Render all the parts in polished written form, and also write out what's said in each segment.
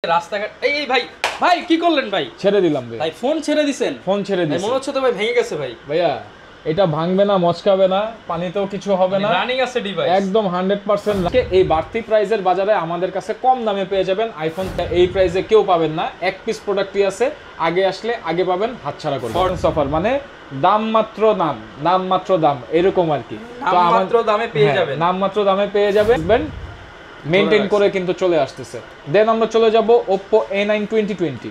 রাস্তাঘাট এই ভাই ভাই কি করলেন ভাই? ছেড়ে দিলাম ভাই ফোন ছেড়ে দিছেন? ফোন ছেড়ে দিছি। মনে হচ্ছে তো ভাই ভেঙে গেছে ভাই। ভাইয়া এটা ভাঙবে না, মচকাবে না, পানিতেও কিছু হবে না, রানিং আছে ডিভাইস একদম 100%। এই বাড়তি প্রাইজের বাজারে আমাদের কাছে কম দামে পেয়ে যাবেন আইফোন। এই প্রাইসে কেউ পাবেন না, এক পিস প্রোডাক্টই আছে। আগে আসলে আগে পাবেন, হাতছাড়া করবেন। অফার মানে দাম মাত্র নাম, নাম মাত্র দাম, এরকম আর কি। নাম মাত্র দামে পেয়ে যাবেন, নাম মাত্র দামে পেয়ে যাবেন, মেইনটেইন করে কিন্তু চলে আসতেছে। দেন আমরা চলে যাব Oppo A9 2020।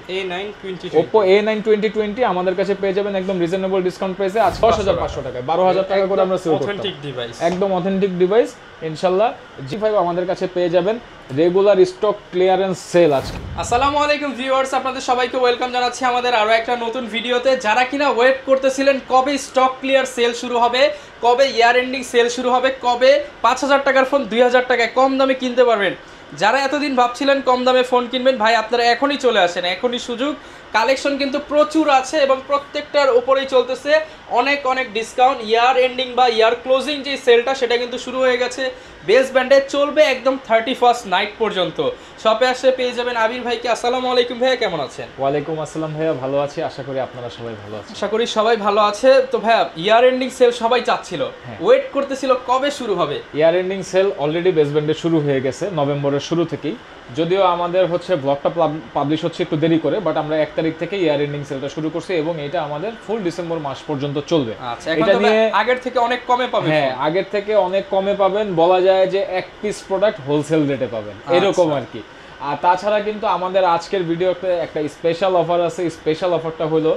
Oppo A9 2020 আমাদের কাছে পেয়ে যাবেন একদম রিজনেবল ডিসকাউন্ট প্রাইসে। আজ 10500 টাকায় 12000 টাকা করে আমরা সেল করতাম। অথেন্টিক ডিভাইস, একদম অথেন্টিক ডিভাইস ইনশাআল্লাহ। G5 আমাদের কাছে পেয়ে যাবেন রেগুলার স্টক ক্লিয়ারেন্স সেল আজকে। আসসালামু আলাইকুম ভিউয়ার্স, আপনাদের সবাইকে ওয়েলকাম জানাচ্ছি আমাদের আরো একটা নতুন ভিডিওতে। যারা কিনা ওয়েট করতেছিলেন কবে স্টক ক্লিয়ার সেল শুরু হবে, কবে ইয়ার এন্ডিং সেল শুরু হবে, কবে 5000 টাকার ফোন 2000 টাকায় কম দামে কিনতে পারবেন, যারা এতদিন ভাবছিলেন কম দামে ফোন কিনবেন, ভাই আপনারা এখনই চলে আসেন, এখনই সুযোগ। কালেকশন কিন্তু প্রচুর আছে এবং প্রত্যেকটার উপরেই চলতেছে অনেক অনেক ডিসকাউন্ট। ইয়ার এন্ডিং বা ইয়ার ক্লোজিং যে সেলটা সেটা কিন্তু শুরু হয়ে গেছে। বেস ব্যান্ডে চলবে একদম 31st নাইট পর্যন্ত। শপে আসলে পেয়ে যাবেন আবির ভাইকে। আসসালামু আলাইকুম ভাইয়া, কেমন আছেন? ওয়ালাইকুম আসসালাম ভাইয়া, ভালো আছি, আশা করি আপনারা সবাই ভালো আছেন। আশা করি সবাই ভালো আছে। তো ভাইয়া ইয়ার এন্ডিং সেল সবাই চাচ্ছিল, ওয়েট করতেছিল কবে শুরু হবে। Year ending sell already base ব্যান্ডে শুরু হয়ে গেছে নভেম্বরের শুরু থেকেই। যদিও আমাদের হচ্ছে ব্লগটা পাবলিশ হচ্ছে একটু দেরি করে, বাট আমরা 1 তারিখ থেকে ইয়ার এন্ডিং সেলটা শুরু করছি এবং এটা আমাদের ফুল ডিসেম্বর মাস পর্যন্ত চলবে। আচ্ছা, এটা নিয়ে আগের থেকে অনেক কমে পাবেন। হ্যাঁ, আগের থেকে অনেক কমে পাবেন, বলা যায় যে এক পিস প্রোডাক্ট হোলসেল রেটে পাবেন, এরকম আর কি। আর তাছাড়া কিন্তু আমাদের আজকের ভিডিওতে একটা স্পেশাল অফার আছে। স্পেশাল অফারটা হলো,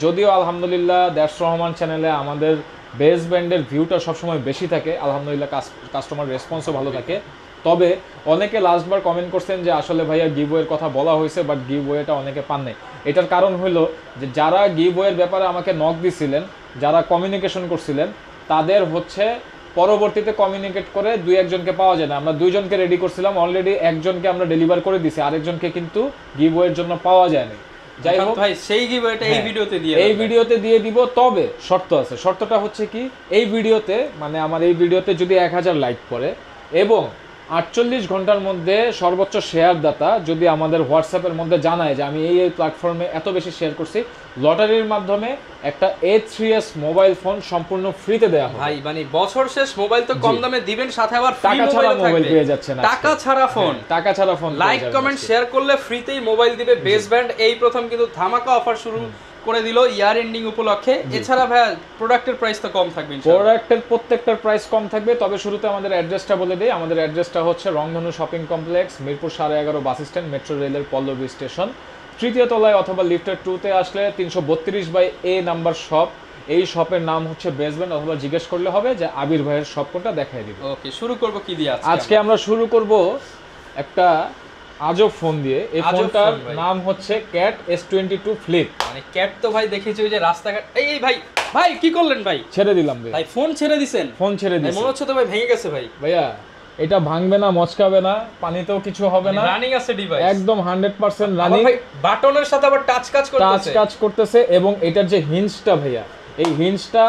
যদিও আলহামদুলিল্লাহ দ্যাটস রহমান চ্যানেলে আমাদের বেস ব্যান্ডের ভিউটা সবসময় বেশি থাকে, আলহামদুলিল্লাহ কাস্টমার রেসপন্সও ভালো থাকে, তবে অনেকে লাস্টবার কমেন্ট করছেন যে আসলে ভাইয়া গিভওয়ের কথা বলা হয়েছে বাট গিভওয়েটা অনেকে পান নাই। এটার কারণ হলো যে যারা গিভওয়ের ব্যাপারে আমাকে নক দিছিলেন, যারা কমিউনিকেশন করছিলেন, তাদের হচ্ছে পরবর্তীতে কমিউনিকেট করে 2-1জনকে পাওয়া যায় না। আমরা 2জনকে রেডি করছিলাম, অলরেডি একজনকে আমরা ডেলিভার করে দিছি, আরেকজনকে কিন্তু গিভওয়ের জন্য পাওয়া যায় না। যাই হোক ভাই, সেই গিভওয়েটা এই ভিডিওতে দিয়ে দিব। তবে শর্ত আছে। শর্তটা হচ্ছে কি, এই ভিডিওতে মানে আমার এই ভিডিওতে যদি 1000 লাইক করে এবং 48 ঘন্টার মধ্যে সর্বোচ্চ শেয়ার দাতা যদি আমাদের হোয়াটসঅ্যাপের মধ্যে জানায় যে আমি এই প্ল্যাটফর্মে এত বেশি শেয়ার করছি, লটারির মাধ্যমে একটা A3s মোবাইল ফোন সম্পূর্ণ ফ্রিতে দেওয়া হবে। ভাই মানে বছর শেষ মোবাইল তো কম দামে দিবেন, সাথে আবার টাকা ছাড়া মোবাইল পেয়ে যাচ্ছেন। টাকা ছাড়া ফোন, টাকা ছাড়া ফোন, লাইক কমেন্ট শেয়ার করলে ফ্রিতেই মোবাইল দিবে বেস ব্যান্ড। এই প্রথম কিন্তু ধামাকা অফার শুরু করে দিল ইয়ার এন্ডিং উপলক্ষে। এছাড়া ভাই প্রোডাক্টের প্রাইস তো কম থাকবে ইনশাআল্লাহ। প্রোডাক্টের প্রত্যেকটার প্রাইস কম থাকবে, তবে শুরুতে আমাদের অ্যাড্রেসটা বলে দেই। আমাদের অ্যাড্রেসটা হচ্ছে রংধনু shopping complex, Mirpur 11.5 bus stand, metro রেলের পল্লবী স্টেশন, তৃতীয় তলায় অথবা লিফটের 2-তে আসলে 332/A নাম্বার শপ। এই শপের নাম হচ্ছে বেস ব্যান্ড, অথবা জিজ্ঞেস করলে হবে যে আবির ভাইয়ের শপ কোনটা, দেখাই দিব। ওকে, শুরু করব কি দিয়ে আজকে আমরা শুরু করব একটা আজব ফোন দিয়ে। এই ফোনটার নাম হচ্ছে ক্যাট S22 ফ্লিপ। মানে ক্যাট তো ভাই দেখেছি ওই যে রাস্তাঘাট। এই ভাই ভাই কি করলেন ভাই? ছেড়ে দিলাম ভাই ফোন ছেড়ে দিছেন? ফোন ছেড়ে দিছি। মনে হচ্ছে তো ভাই ভেঙে গেছে ভাই। ভাইয়া এটা ভাঙবে না, মচকাবে না, পানিতেও কিছু হবে না, রানিং আছে ডিভাইস, একদম 100% রানিং। ভাই বাটনের সাথে আবার টাচ কাজ করতেছে এবং এটার যে হিঞ্জটা ভাইয়া, এই হিঞ্জটা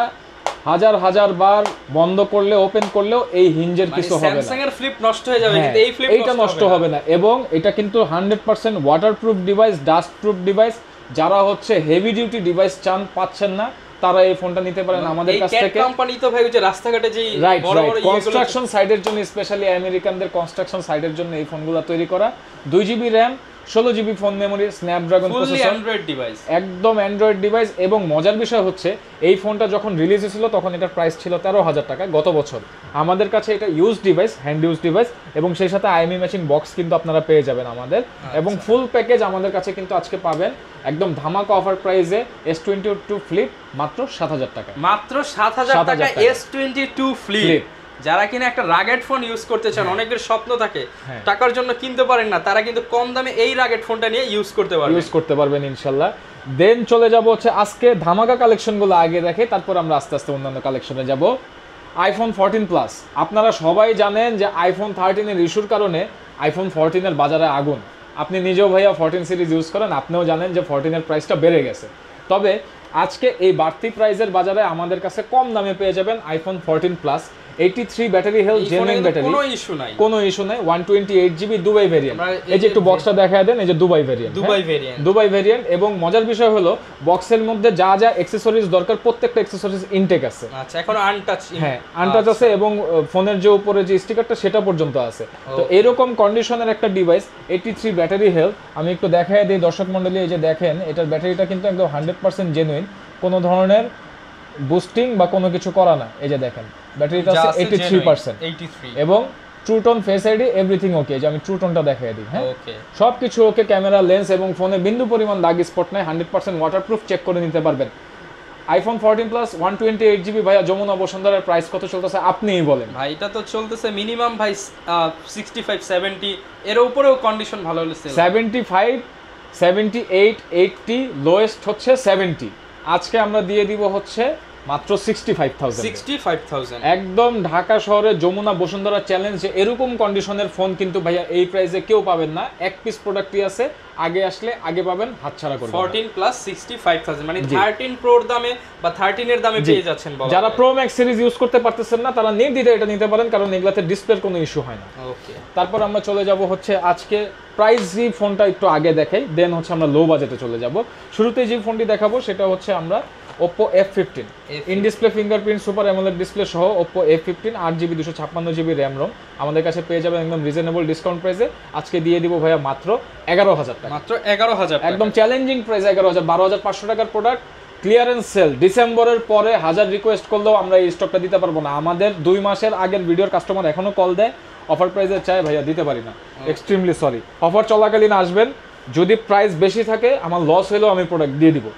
হাজার বার বন্ধ করলে ওপেন করলেও এই হিঞ্জের কিছু হবে না। স্যামসাং এর ফ্লিপ নষ্ট হয়ে যাবে কিন্তু এই ফ্লিপ এইটা নষ্ট হবে না। এবং এটা কিন্তু 100% waterproof device, dust proof device. যারা হচ্ছে হেভি ডিউটি ডিভাইস চান, পাচ্ছেন না, তারা এই ফোনটা নিতে পারেন আমাদের কাছ থেকে। এই কোম্পানি তো ভাই ওই যে রাস্তাঘাটে যে বড় বড় কনস্ট্রাকশন সাইটের জন্য, স্পেশালি আমেরিকানদের কনস্ট্রাকশন সাইটের জন্য এই ফোনগুলো তৈরি করা। 2GB RAM, 16GB phone memory, Snapdragon processor, Android device, একদম অ্যান্ড্রয়েড ডিভাইস। এবং মজার বিষয় হচ্ছে এই ফোনটা যখন রিলিজ হয়েছিল তখন এটার প্রাইস ছিল 13,000 টাকা গত বছর। আমাদের কাছে এটা use device, hand use device, এবং সেই সাথে IMEI ম্যাচিং বক্স কিন্তু আপনারা পেয়ে যাবেন আমাদের। এবং ফুল প্যাকেজ আমাদের কাছে কিন্তু আজকে পাবেন একদম ধামাকা অফার প্রাইসে S22 ফ্লিপ মাত্র 7,000 টাকা। মাত্র 7,000 টাকা S22 ফ্লিপ। যারা কিনা একটা রাগেট ফোন ইউজ করতে চান, অনেকের স্বপ্ন থাকে টাকার জন্য কিনতে পারেন না, তারা কিন্তু কম দামে এই রাগেট ফোনটা নিয়ে ইউজ করতে পারবেন ইনশাআল্লাহ। দেন চলে যাব হচ্ছে আজকে ধামাকা কালেকশনগুলো আগে দেখে, তারপর আমরা আস্তে আস্তে অন্যান্য কালেকশনে যাব। iPhone 14 plus. আপনারা সবাই জানেন যে iPhone 13 এর ইস্যুর কারণে iPhone 14 এর বাজারে আগুন। আপনি নিজেও ভাইয়া 14 সিরিজ ইউজ করেন, আপনিও জানেন যে 14 এর প্রাইসটা বেড়ে গেছে। তবে আজকে এই বাড়তি প্রাইসের বাজারে আমাদের কাছে কম দামে পেয়ে যাবেন iPhone 14 plus. 83 battery health, genuine battery, কোনো ইস্যু নাই। 128 জিবি দুবাই ভেরিয়েন্ট। এই যে একটু বক্সটা দেখায় দেন, এই যে দুবাই ভেরিয়েন্ট, দুবাই ভেরিয়েন্ট। এবং মজার বিষয় হলো বক্সের মধ্যে যা যা অ্যাকসেসরিজ দরকার প্রত্যেকটা অ্যাকসেসরিজ ইনটেক আছে। আচ্ছা, এখন আনটাচ, হ্যাঁ আনটাচ আছে, এবং ফোনের যে উপরে যে স্টিকারটা সেটা পর্যন্ত আছে। তো এরকম কন্ডিশনের একটা ডিভাইস, 83 ব্যাটারি হেলথ। আমি একটু দেখায় দিই দর্শক মণ্ডলী, এই যে দেখেন এটার ব্যাটারিটা কিন্তু একদম 100% জেনুইন, কোনো ধরনের বুস্টিং বা কোনো কিছু করা না। এই যে দেখেন ব্যাটারিটা আছে 83%, এবং True Tone face ID everything okay. যে আমি ট্রুটনটা দেখাই দিই, হ্যাঁ সবকিছু ওকে, ক্যামেরা, লেন্স এবং ফোনে বিন্দু পরিমাণ দাগ স্পট নাই, 100% ওয়াটারপ্রুফ, চেক করে নিতে পারবেন। আইফোন 14 প্লাস 128 জিবি ভাইয়া যমুনা বসুন্ধরার প্রাইস কত চলতেছে আপনিই বলেন। ভাই এটা তো চলতেছে মিনিমাম ভাই 65 70, এর উপরেও কন্ডিশন ভালো হলে 75 78 80, লোয়েস্ট হচ্ছে 70। আজকে আমরা দিয়ে দিব হচ্ছে মাত্র 65,000। একদম ঢাকা শহরে যমুনা বসুন্ধরা চ্যালেঞ্জ, যে এরকম কন্ডিশনের ফোন কিন্তু ভাইয়া এই প্রাইসে কেউ পাবেন না। এক পিস প্রোডাক্টই আছে, আগে আসলে আগে পাবেন, হাতছাড়া করবেন। 14 প্লাস 65,000 মানে 13 প্রোর দামে বা 13 এর দামে পেয়ে যাচ্ছেন। যারা প্রো ম্যাক্স সিরিজ ইউজ করতে পারতেছেন না তারা নির্দ্বিধায় এটা নিতে পারেন, কারণ এগুলাতে ডিসপ্লের কোনো ইস্যু হয় না। ওকে, তারপর আমরা চলে যাব হচ্ছে আজকে প্রাইসি ফোনটা একটু আগে দেখাই, দেন হচ্ছে আমরা লো বাজেটে চলে যাব। শুরুতে যে ফোনটি দেখাবো সেটা হচ্ছে আমরা Oppo F15 in display fingerprint super AMOLED display সহ Oppo F15 8GB 256GB RAM ROM আমাদের কাছে পেয়ে যাবেন একদম রিজনেবল ডিসকাউন্ট প্রাইসে। আজকে দিয়ে দিব ভাইয়া মাত্র 11,000 টাকা। মাত্র 11,000 টাকা, একদম চ্যালেঞ্জিং প্রাইস। 11,000 12,500 টাকার প্রোডাক্ট, ক্লিয়ারেন্স সেল। ডিসেম্বরের পরে 1000 রিকোয়েস্ট করলেও আমরা এই স্টকটা দিতে পারবো না। আমাদের 2 মাসের আগের ভিডিওর কাস্টমার এখনো কল দেয়, অফার প্রাইসে চাই, ভাইয়া দিতে পারি না, এক্সট্রিমলি সরি। অফার চলাকালীন আসবেন, যদি প্রাইস বেশি থাকে আমার লস হলেও আমি প্রোডাক্ট দিয়ে দিব।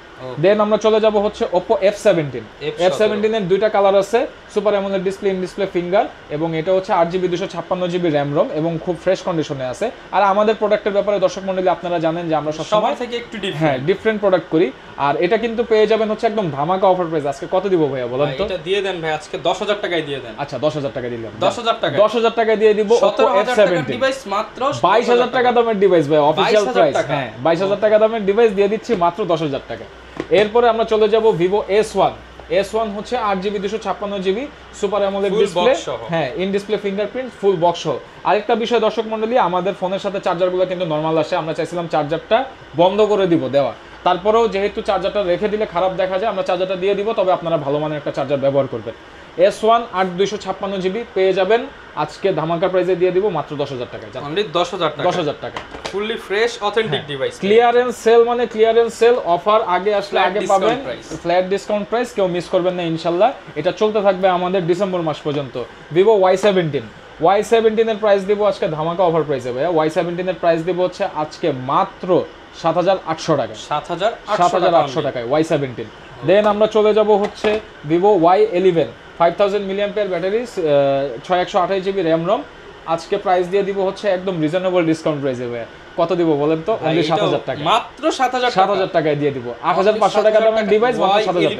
দেন আমরা চলে যাব হচ্ছে Oppo F17 এর দুইটা কালার আছে, super AMOLED display, in display finger, এবং এটা হচ্ছে 8GB 256GB RAM ROM এবং খুব ফ্রেশ কন্ডিশনে আছে। আর আমাদের প্রোডাক্টের ব্যাপারে দর্শক মণ্ডলী আপনারা জানেন যে আমরা সবসময় থেকে একটু ডিফারেন্ট প্রোডাক্ট করি। আর এটা কিন্তু পেয়ে যাবেন হচ্ছে একদম ধামাকা অফার প্রাইস। আজকে কত দিব ভাইয়া বলেন তো? এটা দিয়ে দেন ভাই, আজকে 10,000 টাকায় দিয়ে দেন। আচ্ছা 10,000 টাকা দিলাম, 10,000 টাকা দিয়ে দিব। Oppo F17 ডিভাইস মাত্র 22,000 টাকা দামের ডিভাইস ভাই, অফিশিয়াল প্রাইস। হ্যাঁ 22,000 টাকা দামের ডিভাইস দিয়ে দিচ্ছি মাত্র 10,000 টাকা। এরপরে আমরা চলে যাব Vivo S1 হচ্ছে 8GB 256GB super AMOLED display, হ্যাঁ in display fingerprint full box সহ। আরেকটা বিষয় দর্শক মণ্ডলী, আমাদের ফোনের সাথে চার্জারগুলো কিন্তু নরমাল আসে, আমরা চাইছিলাম চার্জারটা বন্ধ করে দিব দেওয়া, তারপরেও যেহেতু চার্জারটা রেখে দিলে খারাপ দেখা যায়, আমরা চার্জারটা দিয়ে দিব, তবে আপনারা ভালো মানের একটা চার্জার ব্যবহার করবেন। S1 8/256GB পেয়ে যাবেন আজকে ধামাকা প্রাইসে দিয়ে দিব মাত্র 10,000 টাকা। অনলি 10,000 টাকা, fully fresh authentic device. Clearance sale মানে ক্লিয়ারেন্স সেল, অফার আগে আসলে আগে পাবেন, ফ্ল্যাট ডিসকাউন্ট প্রাইস, কেউ মিস করবেন না ইনশাআল্লাহ। এটা চলতে থাকবে আমাদের ডিসেম্বর মাস পর্যন্ত। Vivo Y17 এর প্রাইস দিব আজকে ধামাকা অফার প্রাইসে ভাইয়া। Y17 এর প্রাইস দিব হচ্ছে আজকে মাত্র 7,800 টাকা, 7,800 টাকায় Y17। দেন আমরা চলে যাব হচ্ছে Vivo Y11 5000 mAh battery, 6128GB RAM ROM আজকে প্রাইস দিয়ে দিব হচ্ছে একদম রিজনেবল ডিসকাউন্ট প্রাইসে ভাই। কত দিব বলেন তো? অনলি 7,000 টাকা, মাত্র 7,000 টাকায় দিয়ে দিব। 8,500 টাকা দামের ডিভাইস মাত্র 7,000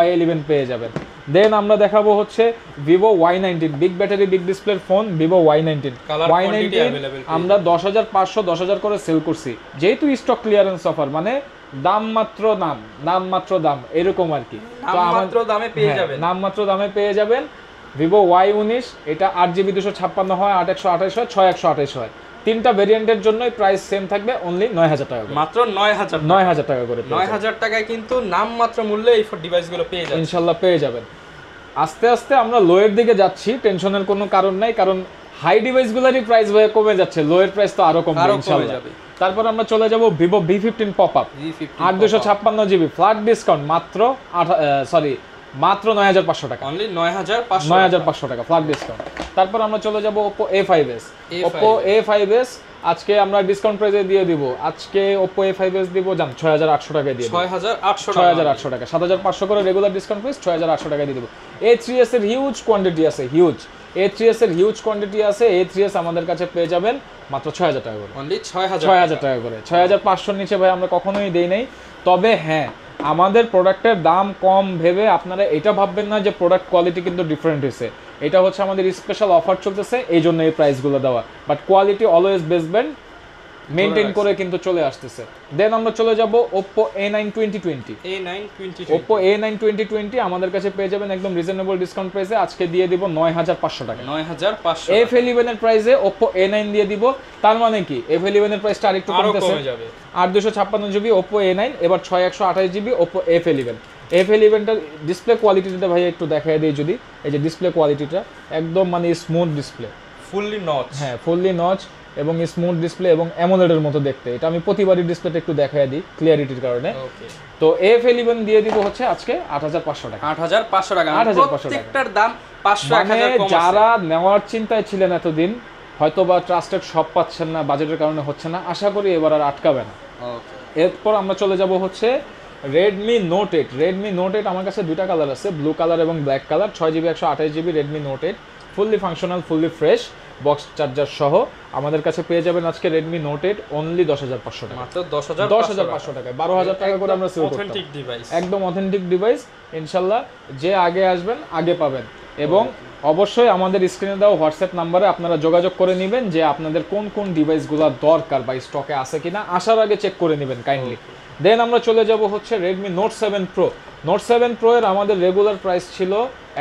Y11 পেয়ে যাবেন। দেন আমরা দেখাবো হচ্ছে Vivo Y19 big battery big ডিসপ্লের ফোন Vivo Y19 আমরা 10,500 10,000 করে সেল করছি, যেহেতু স্টক ক্লিয়ারেন্স অফার, মানে দাম মাত্র নামমাত্র দাম এরকম আর কি। নামমাত্র দামে পেয়ে যাবেন, নামমাত্র দামে পেয়ে যাবেন। Vivo Y19 এটা 8GB 256 হয়, 8128 হয়, 6128 হয়। তিনটা ভেরিয়েন্টের জন্যই প্রাইস সেম থাকবে, অনলি 9,000 টাকা, মাত্র 9,000 টাকা করে। 9,000 টাকায় কিন্তু নামমাত্র মূল্যে এই ডিভাইসগুলো পেয়ে যাবেন, ইনশাআল্লাহ পেয়ে যাবেন। আস্তে আস্তে আমরা লোয়ের দিকে যাচ্ছি, টেনশনের কোনো কারণ নাই, কারণ হাই ডিভাইসগুলোরই প্রাইস ভাই কমে যাচ্ছে, লোয়ের প্রাইস তো আরো কমবে ইনশাআল্লাহ। তারপর আমরা চলে যাব Vivo V15 popup 8/256GB flat discount মাত্র মাত্র 9,500 টাকা, অনলি 9,500 টাকা ফ্ল্যাট ডিসকাউন্ট। তারপর আমরা চলে যাব Oppo A5s আজকে আমরা ডিসকাউন্ট প্রাইসে দিয়ে দিব। আজকে Oppo A5s দিব জান 6,800 টাকায় দিয়ে দিব, 6,800 টাকা, 7,500 করে রেগুলার ডিসকাউন্ট প্রাইস, 6,800 টাকায় দিয়ে দিব। A3s এর হিউজ কোয়ান্টিটি আছে, A3s আমাদের কাছে পেয়ে যাবেন মাত্র 6,000 টাকা করে, অনলি 6,000 টাকা করে। 6,500 নিচে ভাই আমরা কখনোই দেই নাই। তবে হ্যাঁ, আমাদের প্রোডাক্টের দাম কম ভেবে আপনারা এটা ভাববেন না যে প্রোডাক্ট কোয়ালিটি কিন্তু ডিফারেন্ট হয়েছে। এটা হচ্ছে আমাদের স্পেশাল অফার চলতেছে, এই জন্য এই প্রাইসগুলো দেওয়া, বাট কোয়ালিটি অলওয়েজ বেসবেন মেইনটেইন করে কিন্তু চলে আসতেছে। দেন আমরা চলে যাব Oppo A9 2020। Oppo A9 2020 আমাদের কাছে পেয়ে যাবেন একদম রিজনেবল ডিসকাউন্ট প্রাইসে, আজকে দিয়ে দিব 9500 টাকা। 9500 F11 এর প্রাইসে Oppo A9 দিয়ে দিব, তার মানে কি F11 এর প্রাইসটা আরেকটু কমতেছে, কমে যাবে। 8256 জিবি Oppo A9, এবার 6128 জিবি Oppo F11। F11টার ডিসপ্লে কোয়ালিটিটা ভাই একটু দেখায় দেই যদি, এই যে ডিসপ্লে কোয়ালিটিটা একদম মানে স্মুথ ডিসপ্লে, ফুললি নচ, হ্যাঁ ফুললি নচ এবং স্মুথ ডিসপ্লে এবং অ্যামোলেড এর মতো দেখতে। এটা আমি প্রতিবারই ডিসপ্লেটা একটু দেখায় দিই ক্লিয়ারিটির কারণে। তো F11 দিয়ে দিব হচ্ছে আজকে 8500 টাকা। 8500 টাকা, 8500 প্রত্যেকটার দাম 500 মানে 1000 কম আছে। যারা নেওয়ার চিন্তায় ছিলেন এতদিন, হয়তো বা ট্রাস্টেড শপ পাচ্ছেন না, বাজেটের কারণে হচ্ছে না, আশা করি এবার আর আটকাবে না। এরপর আমরা চলে যাব হচ্ছে Redmi Note 8। Redmi Note 8 আমার কাছে দুইটা কালার আছে, ব্লু কালার এবং black colour. 6GB 128GB Redmi Note 8 fully functional, fully fresh, box charger সহ আমাদের কাছে পেয়ে যাবেন আজকে Redmi Note 8 অনলি 10500 টাকা। মাত্র 10500 টাকায় 12000 টাকা করে আমরা সেল করতাম। অথেন্টিক ডিভাইস, একদম অথেন্টিক ডিভাইস, ইনশাআল্লাহ যে আগে আসবেন আগে পাবেন। এবং অবশ্যই আমাদের স্ক্রিনে দেওয়া হোয়াটসঅ্যাপ নাম্বারে আপনারা যোগাযোগ করে নেবেন যে আপনাদের কোন কোন ডিভাইসগুলো দরকার বা স্টকে আছে কিনা, আসার আগে চেক করে নেবেন কাইন্ডলি। দেন আমরা চলে যাব হচ্ছে Redmi Note 7 Pro। Note 7 Pro এর আমাদের রেগুলার প্রাইস ছিল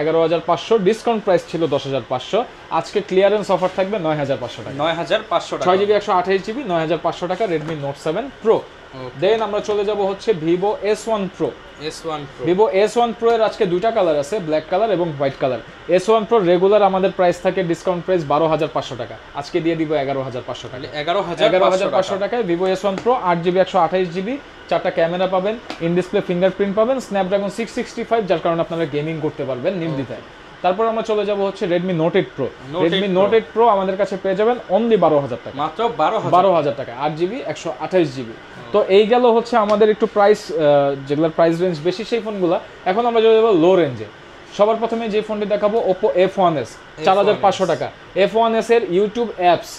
11500, ডিসকাউন্ট প্রাইস ছিল 10500, আজকে ক্লিয়ারেন্স অফার থাকবে 9500 টাকা। 9500 টাকা, 6GB 128GB 9500 টাকা Redmi Note 7 Pro। দেন আমরা চলে যাব হচ্ছে Vivo S1 Pro। Vivo S1 Pro এর আজকে দুইটা কালার আছে, ব্ল্যাক কালার এবং white colour. S1 Pro regular আমাদের প্রাইস থাকে ডিসকাউন্ট প্রাইস 12500 টাকা, আজকে দিয়ে দিব 11500 টাকা। 11500 টাকায় Vivo S1 Pro 8GB 128GB, 4টা ক্যামেরা পাবেন, ইন ডিসপ্লে ফিঙ্গারপ্রিন্ট পাবেন, Snapdragon 665, যার কারণে আপনারা গেমিং করতে পারবেন নির্দ্বিধায়। তারপর আমরা চলে যাব হচ্ছে Redmi Note 8 Pro। Redmi Note 8 Pro আমাদের কাছে পেয়ে যাবেন অনলি 12000 টাকা, মাত্র 12000 টাকা, 8GB 128GB। তো এই গেল হচ্ছে আমাদের একটু প্রাইস, যেগুলোর প্রাইস রেঞ্জ বেশি সেই ফোনগুলো। এখন আমরা চলে যাবো লো রেঞ্জে। সবার প্রথমে যে ফোনটি দেখাবো Oppo F1s, 4500 টাকা। F1s এর ইউটিউব অ্যাপস,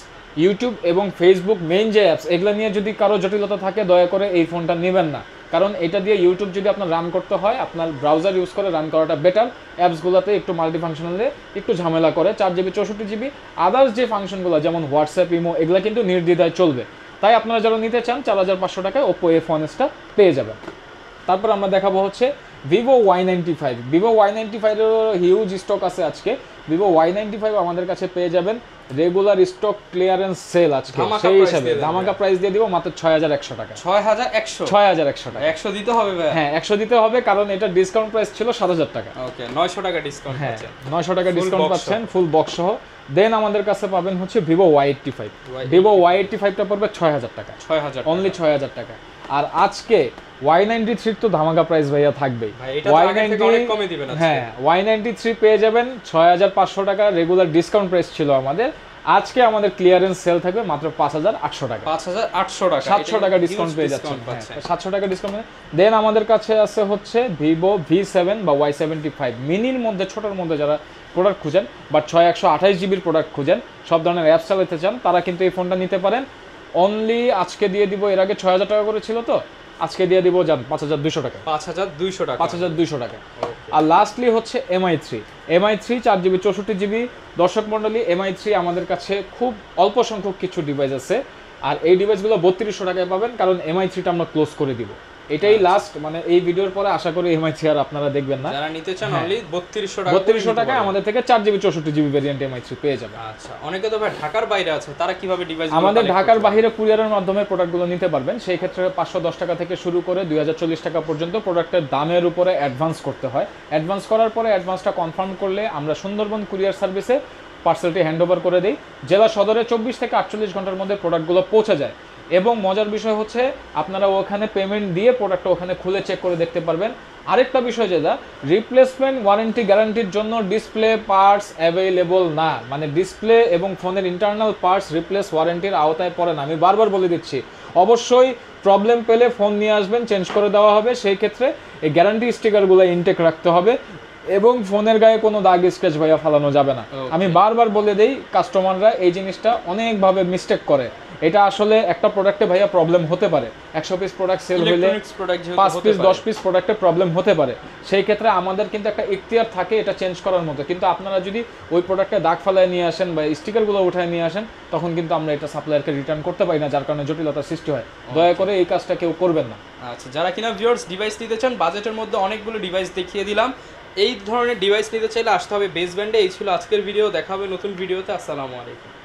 ইউটিউব এবং ফেসবুক মেইন যে অ্যাপস, এগুলো নিয়ে যদি কারো জটিলতা থাকে দয়া করে এই ফোনটা নেবেন না, কারণ এটা দিয়ে ইউটিউব যদি আপনার রান করতে হয় আপনার ব্রাউজার ইউজ করে রান করাটা বেটার। অ্যাপসগুলোতে একটু মাল্টি ফাংশনালে একটু ঝামেলা করে। 4GB 64GB আদার্স যে ফাংশনগুলো যেমন হোয়াটসঅ্যাপ, ইমো, এগুলো কিন্তু নির্দ্বিধায় চলবে। তাই আপনারা যারা নিতে চান 4500 টাকায় Oppo F1sটা পেয়ে যাবেন। তারপর আমরা দেখাবো হচ্ছে Vivo Y95। Vivo Y95 এর হিউজ স্টক আছে আজকে। Vivo Y95 আমাদের কাছে পেয়ে যাবেন রেগুলার স্টক ক্লিয়ারেন্স সেল আজকে, সেই হিসাবে ধামাকা প্রাইস দিয়ে দিব মাত্র 6100 টাকা। 6100 টাকা 100 দিতে হবে ভাই? হ্যাঁ 100 দিতে হবে, কারণ এটা ডিসকাউন্ট প্রাইস ছিল 7000 টাকা। ওকে, 900 টাকা ডিসকাউন্ট পাচ্ছেন। 900 টাকা ডিসকাউন্ট পাচ্ছেন ফুল বক্স সহ। দেন আমাদের কাছে পাবেন হচ্ছে Vivo Y85। Vivo Y85টা পড়বে 6000 টাকা, অনলি 6000 টাকা। আর আজকে Y93 তো ধামাকা প্রাইস ভাইয়া থাকবেই। Y90 অনেক কমে দিবেন আজকে। হ্যাঁ Y93 পেয়ে যাবেন 6500 টাকা, রেগুলার ডিসকাউন্ট প্রাইস ছিল আমাদের, আজকে আমাদের ক্লিয়ারেন্স সেল থাকবে মাত্র 5800 টাকা। 5800 টাকা, 700 টাকা ডিসকাউন্ট পেয়ে যাচ্ছেন। 700 টাকা ডিসকাউন্ট। দেন আমাদের কাছে আছে হচ্ছে Vivo V7 বা Y75 মিনির মধ্যে, ছোটর মধ্যে যারা প্রোডাক্ট খুঁজেন বাট 128GBর প্রোডাক্ট খুঁজেন, সব ধরনের অ্যাপস চালাতে চান, তারা কিন্তু এই ফোনটা নিতে পারেন। অনলি আজকে দিয়ে দিব, এর আগে 6000 টাকা করে ছিল, তো আজকে দিয়ে দিব জান 5200 টাকা। 5200 টাকা। আর লাস্টলি হচ্ছে MI3 4GB 64GB। দর্শক মণ্ডলী, MI3 আমাদের কাছে খুব অল্প সংখ্যক কিছু ডিভাইস আছে, আর এই ডিভাইসগুলো 3200 টাকায় পাবেন, কারণ MI3টা আমরা ক্লোজ করে দিব। এটাই লাস্ট, মানে এই ভিডিওর পরে আশা করি MI3 আর আপনারা দেখবেন না। যারা নিতে চান অনলি 3200 টাকায় আমাদের থেকে 4GB 64GB ভেরিয়েন্ট MI3 পেয়ে যাবেন। আচ্ছা, অনেকে তো ভাই ঢাকার বাইরে আছে, তারা কিভাবে ডিভাইস? আমাদের ঢাকার বাইরে কুরিয়ারের মাধ্যমে প্রোডাক্টগুলো নিতে পারবেন। সেই ক্ষেত্রে 510 টাকা থেকে শুরু করে 2040 টাকা পর্যন্ত প্রোডাক্টের দামের উপরে অ্যাডভান্স করতে হয়। অ্যাডভান্স করার পরে অ্যাডভান্সটা কনফার্ম করলে আমরা সুন্দরবন কুরিয়ার সার্ভিসে পার্সেলটি হ্যান্ডওভার করে দিই। জেলা সদরে 24 থেকে 48 ঘন্টার মধ্যে প্রোডাক্টগুলো পৌঁছে যায়। এবং মজার বিষয় হচ্ছে আপনারা ওখানে পেমেন্ট দিয়ে প্রোডাক্টটা ওখানে খুলে চেক করে দেখতে পারবেন। আরেকটা বিষয় যেটা, রিপ্লেসমেন্ট ওয়ারেন্টি গ্যারান্টির জন্য ডিসপ্লে পার্টস অ্যাভেলেবল না, মানে ডিসপ্লে এবং ফোনের ইন্টারনাল পার্টস রিপ্লেস ওয়ারেন্টির আওতায় পড়ে না। আমি বারবার বলে দিচ্ছি, অবশ্যই প্রবলেম পেলে ফোন নিয়ে আসবেন, চেঞ্জ করে দেওয়া হবে। সেই ক্ষেত্রে এই গ্যারান্টি স্টিকারগুলো ইনটেক রাখতে হবে। এবং ফোনের গায়ে কোনো দাগ স্ক্র্যাচ ভাইয়া ফালানো যাবে না। আমি বারবার বলে দেই, কাস্টমাররা এই জিনিসটা অনেকভাবে মিস্টেক করে। এটা আসলে একটা প্রোডাক্টে ভাইয়া প্রবলেম হতে পারে, 100 পিস প্রোডাক্ট সেল হলে 5 পিস 10 পিস প্রোডাক্টে প্রবলেম হতে পারে। সেই ক্ষেত্রে আমাদের কিন্তু একটা ইখতিয়ার থাকে এটা চেঞ্জ করার মতো, কিন্তু আপনারা যদি ওই প্রোডাক্টে দাগ ফালায় নিয়ে আসেন বা স্টিকারগুলো উঠায় নিয়ে আসেন, তখন কিন্তু আমরা এটা সাপ্লায়ারকে রিটার্ন করতে পারি না, যার কারণে জটিলতার সৃষ্টি হয়। দয়া করে এই কাজটা কেউ করবেন না। আচ্ছা, যারা কিনা ভিউয়ার্স ডিভাইস নিতে চান, বাজেটের মধ্যে অনেকগুলো ডিভাইস দেখিয়ে দিলাম। এই ধরনের ডিভাইস নিতে চাইলে আসতে হবে বেস ব্যান্ডে। এই ছিল আজকের ভিডিও, দেখা হবে নতুন ভিডিওতে। আসসালামু আলাইকুম।